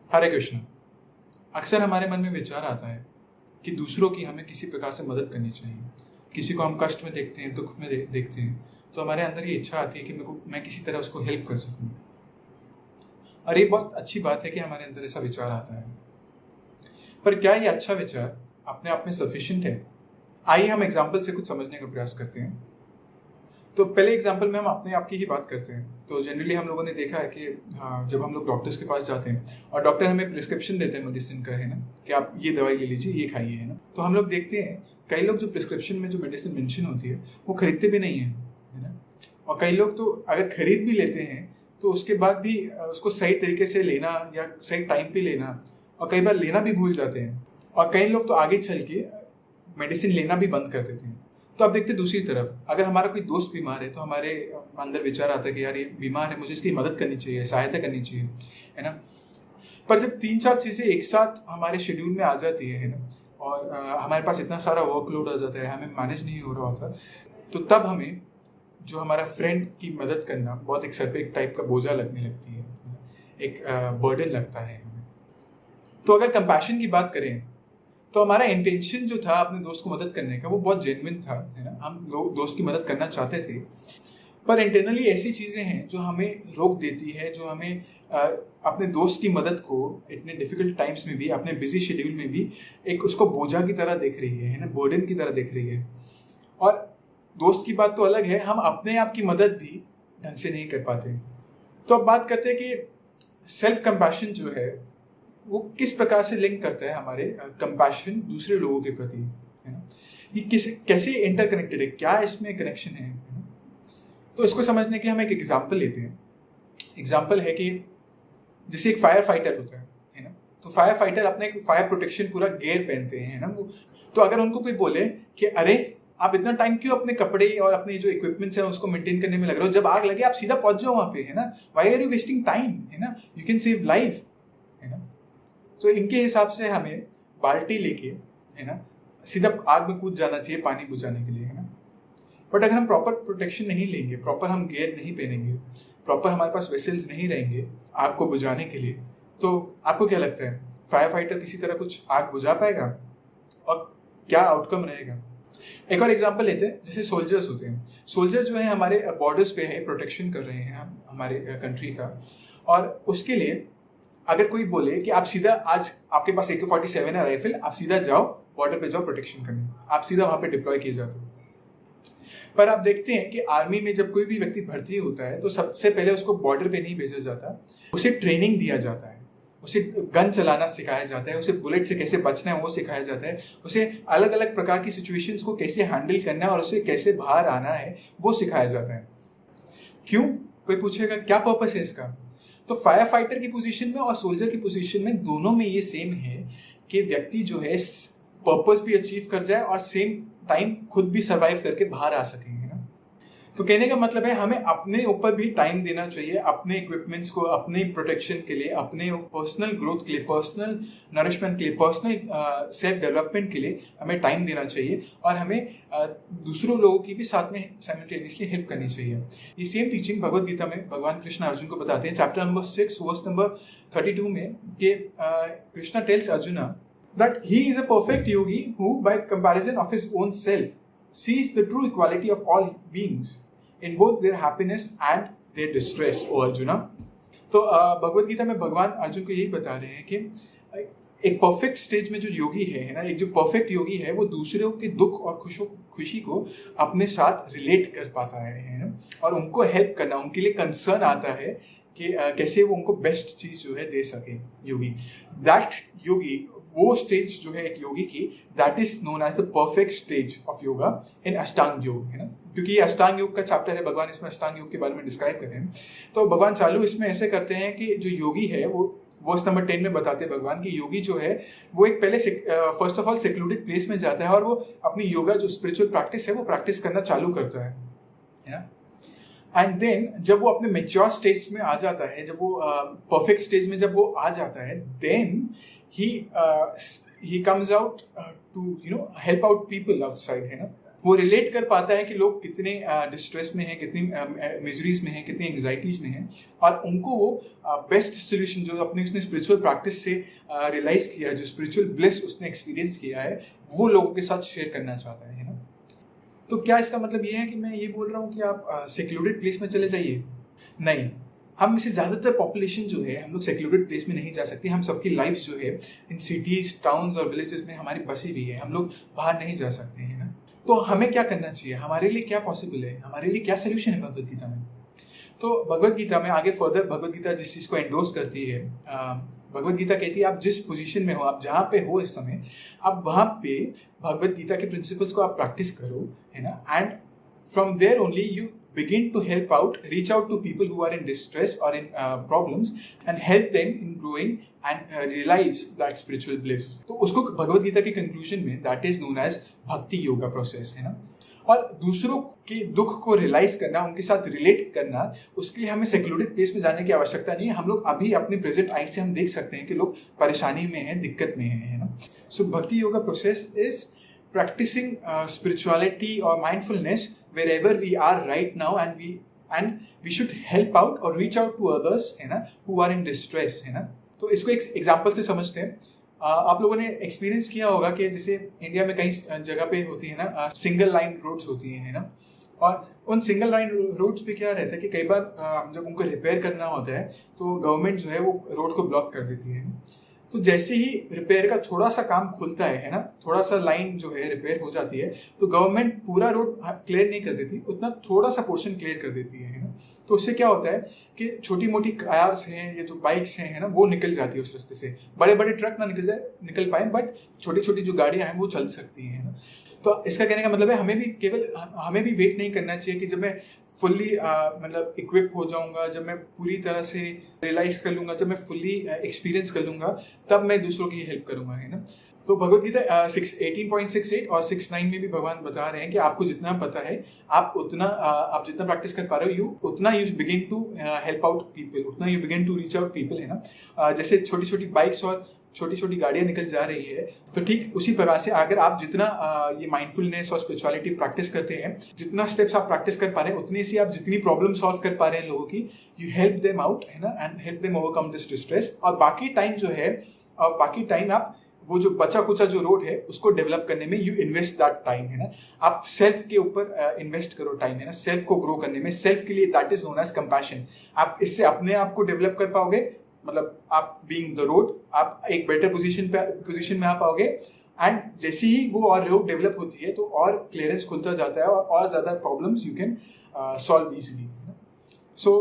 हरे कृष्ण। अक्सर हमारे मन में विचार आता है कि दूसरों की हमें किसी प्रकार से मदद करनी चाहिए। किसी को हम कष्ट में देखते हैं, दुख में देखते हैं, तो हमारे अंदर ये इच्छा आती है कि मैं किसी तरह उसको हेल्प कर सकूं। और ये बहुत अच्छी बात है कि हमारे अंदर ऐसा विचार आता है, पर क्या ये अच्छा विचार अपने आप में सफिशिएंट है? आइए हम एग्जाम्पल से कुछ समझने का प्रयास करते हैं। तो पहले एग्जाम्पल में हम अपने आप की ही बात करते हैं। तो जनरली हम लोगों ने देखा है कि जब हम लोग डॉक्टर्स के पास जाते हैं और डॉक्टर हमें प्रिस्क्रिप्शन देते हैं मेडिसिन का, है ना, कि आप ये दवाई ले लीजिए, ये खाइए, है ना, तो हम लोग देखते हैं कई लोग जो प्रिस्क्रिप्शन में जो मेडिसिन मेंशन होती है वो खरीदते भी नहीं है ना। और कई लोग तो अगर खरीद भी लेते हैं तो उसके बाद भी उसको सही तरीके से लेना या सही टाइम पे लेना, और कई बार लेना भी भूल जाते हैं। और कई लोग तो आगे चल के मेडिसिन लेना भी बंद कर देते हैं। तो आप देखते दूसरी तरफ, अगर हमारा कोई दोस्त बीमार है तो हमारे अंदर विचार आता है कि यार ये बीमार है, मुझे इसकी मदद करनी चाहिए, सहायता करनी चाहिए, है ना। पर जब 3-4 चीज़ें एक साथ हमारे शेड्यूल में आ जाती है ना, और हमारे पास इतना सारा वर्कलोड आ जाता है, हमें मैनेज नहीं हो रहा होता, तो तब हमें जो हमारा फ्रेंड की मदद करना बहुत एक सर पे एक टाइप का बोझा लगने लगती है, एक बर्डन लगता है हमें। तो अगर कंपैशन की बात करें तो हमारा इंटेंशन जो था अपने दोस्त को मदद करने का वो बहुत जेन्युइन था, है ना। हम लोग दोस्त की मदद करना चाहते थे, पर इंटरनली ऐसी चीज़ें हैं जो हमें रोक देती है, जो हमें अपने दोस्त की मदद को इतने डिफिकल्ट टाइम्स में भी, अपने बिजी शेड्यूल में भी एक उसको बोझा की तरह देख रही है ना, बर्डन की तरह देख रही है। और दोस्त की बात तो अलग है, हम अपने आप की मदद भी ढंग से नहीं कर पाते। तो अब बात करते हैं कि सेल्फ कंपैशन जो है वो किस प्रकार से लिंक करता है हमारे कंपैशन दूसरे लोगों के प्रति, है ना। ये कैसे इंटरकनेक्टेड है, क्या इसमें कनेक्शन है ना? तो इसको समझने के लिए हम एक एग्जांपल लेते हैं। एग्जांपल है कि जैसे एक फायर फाइटर होता है ना, तो फायर फाइटर अपने फायर प्रोटेक्शन पूरा गेयर पहनते हैं, है ना वो। तो अगर उनको कोई बोले कि अरे आप इतना टाइम क्यों अपने कपड़े और अपने जो इक्विपमेंट्स हैं उसको मेंटेन करने में लग रहे हो, जब आग लगे आप सीधा पहुंच जाओ वहां पे, है ना, why are you wasting time, है ना, यू कैन सेव लाइफ, है ना। तो इनके हिसाब से हमें बाल्टी लेके, है ना, सीधा आग में कूद जाना चाहिए पानी बुझाने के लिए, है ना। बट अगर हम प्रॉपर प्रोटेक्शन नहीं लेंगे, प्रॉपर हम गेयर नहीं पहनेंगे, प्रॉपर हमारे पास वेसल्स नहीं रहेंगे आग को बुझाने के लिए, तो आपको क्या लगता है फायर फाइटर किसी तरह कुछ आग बुझा पाएगा और क्या आउटकम रहेगा? एक और एग्जांपल लेते हैं, जैसे सोल्जर्स होते हैं। सोल्जर जो है हमारे बॉर्डर्स पे है, प्रोटेक्शन कर रहे हैं हम हमारे कंट्री का, और उसके लिए अगर कोई बोले कि आप सीधा, आज आपके पास AK-47 है राइफल, आप सीधा जाओ बॉर्डर पे जाओ प्रोटेक्शन करने, आप सीधा वहां पे डिप्लॉय किए जाते हो। पर आप देखते हैं कि आर्मी में जब कोई भी व्यक्ति भर्ती होता है तो सबसे पहले उसको बॉर्डर पे नहीं भेजा जाता, उसे ट्रेनिंग दिया जाता है, उसे गन चलाना सिखाया जाता है, उसे बुलेट से कैसे बचना है वो सिखाया जाता है, उसे अलग अलग प्रकार की सिचुएशंस को कैसे हैंडल करना है और उससे कैसे बाहर आना है वो सिखाया जाता है। क्यों? कोई पूछेगा क्या पर्पस है इसका? तो फायर फाइटर की पोजीशन में और सोल्जर की पोजीशन में दोनों में ये सेम है कि व्यक्ति जो है पर्पस भी अचीव कर जाए और सेम टाइम खुद भी सर्वाइव करके बाहर आ सके, है ना। तो कहने का मतलब है हमें अपने ऊपर भी टाइम देना चाहिए, अपने इक्विपमेंट्स को, अपने प्रोटेक्शन के लिए, अपने पर्सनल ग्रोथ के लिए, पर्सनल नरिशमेंट के लिए, पर्सनल सेल्फ डेवलपमेंट के लिए हमें टाइम देना चाहिए, और हमें दूसरों लोगों की भी साथ में साइमल्टेनियसली हेल्प करनी चाहिए। ये सेम टीचिंग भगवद गीता में भगवान कृष्ण अर्जुन को बताते हैं, चैप्टर नंबर 6 वर्स नंबर 32 में, कि Krishna tells Arjuna that he is a perfect yogi who by comparison of his own self sees the true equality of all beings in both their happiness and their distress, ओ अर्जुना। तो भगवद गीता में भगवान अर्जुन को यही बता रहे हैं कि एक परफेक्ट स्टेज में जो योगी है ना, एक जो परफेक्ट योगी है वो दूसरों के दुख और खुशी को अपने साथ रिलेट कर पाता है ना, और उनको हेल्प करना, उनके लिए कंसर्न आता है कि कैसे वो उनको बेस्ट चीज जो है दे सके योगी। दैट योगी, वो स्टेज जो है एक योगी की, that is known as the perfect stage of yoga in Ashtanga yoga, है ना। क्योंकि ये अष्टांग योग का चैप्टर है, भगवान इसमें अष्टांग योग के बारे में डिस्क्राइब कर रहे हैं। तो भगवान चालू इसमें ऐसे करते हैं कि जो योगी है वो वर्स नंबर 10 में बताते हैं भगवान कि योगी जो है वो एक पहले first of all secluded place में जाता है और वो अपनी योगा जो स्पिरिचुअल प्रैक्टिस है वो प्रैक्टिस करना चालू करता है ना। एंड देन जब वो अपने मेच्योर स्टेज में आ जाता है, जब वो परफेक्ट स्टेज में जब वो आ जाता है, then he comes out to help out people outside, है ना, वो रिलेट कर पाता है कि लोग कितने डिस्ट्रेस में हैं, कितनी मिजरीज में हैं, कितनी एंग्जाइटीज में हैं, और उनको वो बेस्ट सोल्यूशन जो अपने उसने स्पिरिचुअल प्रैक्टिस से रियलाइज किया है, जो स्पिरिचुअल ब्लिस उसने एक्सपीरियंस किया है, वो लोगों के साथ शेयर करना चाहता है ना। तो क्या इसका मतलब ये है कि मैं ये बोल रहा हूँ कि आप सेक्लूडेड प्लेस में चले जाइए? नहीं, हम में से ज़्यादातर पॉपुलेशन जो है, हम लोग सेक्लूडेड प्लेस में नहीं जा सकते। हम सबकी लाइफ जो है इन सिटीज, टाउन्स और विलेजेस में हमारी बसी हुई है, हम लोग बाहर नहीं जा सकते हैं ना। तो हमें क्या करना चाहिए, हमारे लिए क्या पॉसिबल है, हमारे लिए क्या सोल्यूशन है भगवद गीता में? तो भगवद गीता में आगे फर्दर भगवद गीता जिस चीज़ को एंडोर्स करती है, भगवद गीता कहती है आप जिस पोजीशन में हो, आप जहाँ पे हो इस समय, आप वहाँ पे भगवद गीता के प्रिंसिपल्स को आप प्रैक्टिस करो, है ना। And from there only you begin to help out, reach out to people who are in distress or in problems and help them in growing and realize that spiritual bliss. तो उसको भगवद गीता के conclusion में that is known as भक्ति yoga process, है ना। और दूसरों के दुख को रियलाइज करना, उनके साथ रिलेट करना, उसके लिए हमें सेक्लूडेड प्लेस में जाने की आवश्यकता नहीं है। हम लोग अभी अपने प्रेजेंट आई से हम देख सकते हैं कि लोग परेशानी में हैं, दिक्कत में हैं, है ना। सो भक्ति yoga process is practicing spirituality or mindfulness wherever we are right now, and we should help out or reach out to others, है ना, who are in distress, है ना। तो इसको एक एग्जांपल से समझते हैं। आप लोगों ने एक्सपीरियंस किया होगा कि जैसे इंडिया में कई जगह पे होती है ना सिंगल लाइन रोड्स होती हैं, है ना। और उन सिंगल लाइन रोड्स पे क्या रहता है कि कई बार जब उनको रिपेयर करना होता है तो गवर्नमेंट जो है वो रोड को ब्लॉक कर देती है। तो जैसे ही रिपेयर का थोड़ा सा काम खुलता है ना, थोड़ा सा लाइन जो है रिपेयर हो जाती है, तो गवर्नमेंट पूरा रोड क्लियर नहीं कर देती, उतना थोड़ा सा पोर्शन क्लियर कर देती है ना। तो उससे क्या होता है कि छोटी मोटी कार्स हैं या जो बाइक्स हैं, है ना, वो निकल जाती है उस रास्ते से। बड़े बड़े ट्रक ना निकल पाए, बट छोटी छोटी जो गाड़ियां हैं वो चल सकती हैं, है ना। तो इसका कहने का मतलब है हमें भी वेट नहीं करना चाहिए कि जब मैं फुल्ली मतलब इक्विप हो जाऊंगा, जब मैं पूरी तरह से रियलाइज कर लूंगा, जब मैं फुल्ली एक्सपीरियंस कर लूंगा, तब मैं दूसरों की हेल्प करूंगा, है ना। तो भगवद गीता 18.68 और 6.9 में भी भगवान बता रहे हैं कि आपको जितना पता है, आप जितना प्रैक्टिस कर पा रहे हो, उतना you begin to help out people, उतना you begin to reach out people, है ना। जैसे छोटी छोटी बाइक्स और छोटी छोटी गाड़ियां निकल जा रही है, तो ठीक उसी प्रकार से अगर आप जितना ये माइंडफुलनेस और स्पिरिचुअलिटी प्रैक्टिस करते हैं, जितना स्टेप्स आप प्रैक्टिस कर पा रहे हैं, उतनी सी आप जितनी प्रॉब्लम सॉल्व कर पा रहे हैं लोगों की, यू हेल्प देम आउट, है ना, and help them overcome this distress. और बाकी टाइम आप वो जो बचा कुचा जो रोड है उसको डेवलप करने में यू इन्वेस्ट दैट टाइम, है ना। आप सेल्फ के ऊपर इन्वेस्ट करो टाइम, है ना, सेल्फ को ग्रो करने में, सेल्फ के लिए। That is known as compassion. आप इससे अपने आप को डेवलप कर पाओगे, मतलब आप बीइंग द रोड, आप एक बेटर पोजीशन में आ पाओगे। एंड जैसे ही वो और रोड डेवलप होती है तो और क्लियरेंस खुलता जाता है और ज़्यादा problems you can solve easily. So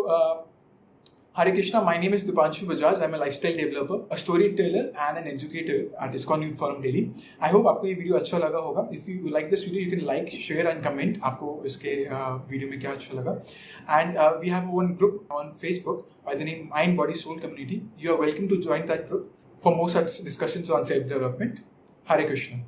Hare Krishna, my name is Dipanshu Bajaj. I'm a lifestyle developer, a storyteller and an educator at ISKCON Youth Forum Delhi. I hope आपको ये वीडियो अच्छा लगा होगा. If you like this video, you can like, share and comment. आपको इसके video में क्या अच्छा लगा. And we have one group on Facebook by the name Mind Body Soul Community. You are welcome to join that group for more such discussions on self-development. Hare Krishna.